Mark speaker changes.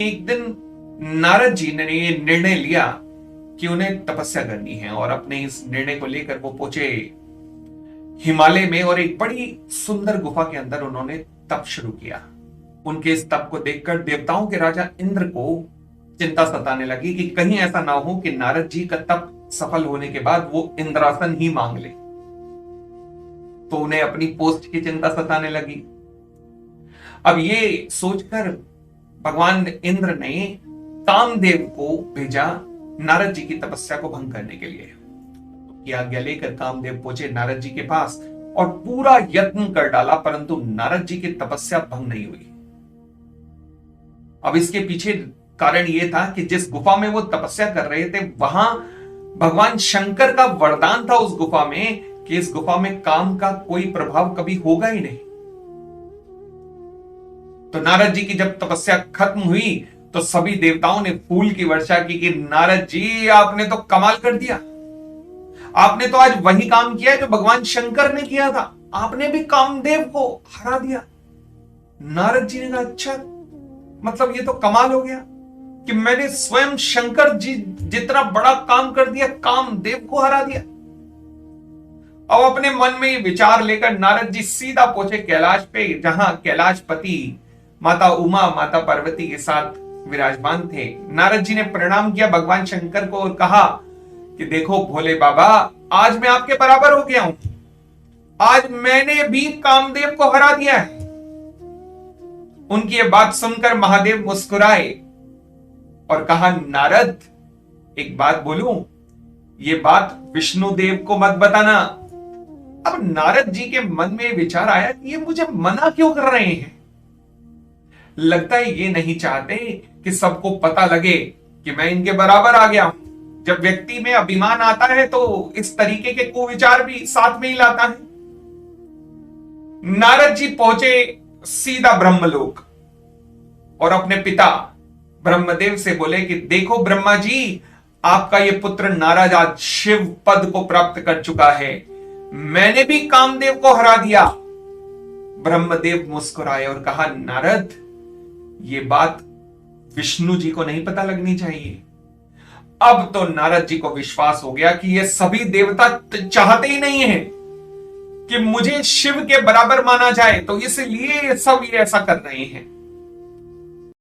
Speaker 1: एक दिन नारद जी ने ये निर्णय लिया कि उन्हें तपस्या करनी है और अपने इस निर्णय को लेकर वो पहुंचे हिमालय में और एक बड़ी सुंदर गुफा के अंदर उन्होंने तप शुरू किया। उनके इस तप को देखकर देवताओं के राजा इंद्र को चिंता सताने लगी कि कहीं ऐसा ना हो कि नारद जी का तप सफल होने के बाद वो इंद्रासन ही मांग ले। तो उन्हें अपनी पोस्ट की चिंता सताने लगी। अब ये सोचकर भगवान इंद्र ने कामदेव को भेजा नारद जी की तपस्या को भंग करने के लिए। की आज्ञा लेकर कामदेव पहुंचे नारद जी के पास और पूरा यत्न कर डाला, परंतु नारद जी की तपस्या भंग नहीं हुई। अब इसके पीछे कारण यह था कि जिस गुफा में वो तपस्या कर रहे थे वहां भगवान शंकर का वरदान था उस गुफा में कि इस गुफा में काम का कोई प्रभाव कभी होगा ही नहीं। तो नारद जी की जब तपस्या खत्म हुई तो सभी देवताओं ने फूल की वर्षा की कि नारद जी आपने तो कमाल कर दिया, आपने तो आज वही काम किया जो भगवान शंकर ने किया था, आपने भी कामदेव को हरा दिया। नारद जी ने कहा अच्छा, मतलब ये तो कमाल हो गया कि मैंने स्वयं शंकर जी जितना बड़ा काम कर दिया, कामदेव को हरा दिया। अब अपने मन में ये विचार लेकर नारद जी सीधा पहुंचे कैलाश पे, जहां कैलाशपति माता उमा माता पार्वती के साथ विराजमान थे। नारद जी ने प्रणाम किया भगवान शंकर को और कहा कि देखो भोले बाबा, आज मैं आपके बराबर हो गया हूं, आज मैंने भी कामदेव को हरा दिया है। उनकी ये बात सुनकर महादेव मुस्कुराए और कहा नारद, एक बात बोलूं, ये बात विष्णु देव को मत बताना। अब नारद जी के मन में विचार आया कि ये मुझे मना क्यों कर रहे हैं। लगता है ये नहीं चाहते कि सबको पता लगे कि मैं इनके बराबर आ गया हूं। जब व्यक्ति में अभिमान आता है तो इस तरीके के कुविचार भी साथ में ही लाता है। नारद जी पहुंचे सीधा ब्रह्मलोक और अपने पिता ब्रह्मदेव से बोले कि देखो ब्रह्मा जी, आपका ये पुत्र नारद आज शिव पद को प्राप्त कर चुका है, मैंने भी कामदेव को हरा दिया। ब्रह्मदेव मुस्कुराए और कहा नारद, ये बात विष्णु जी को नहीं पता लगनी चाहिए। अब तो नारद जी को विश्वास हो गया कि ये सभी देवता चाहते ही नहीं है कि मुझे शिव के बराबर माना जाए, तो इसलिए सब ये ऐसा कर रहे हैं।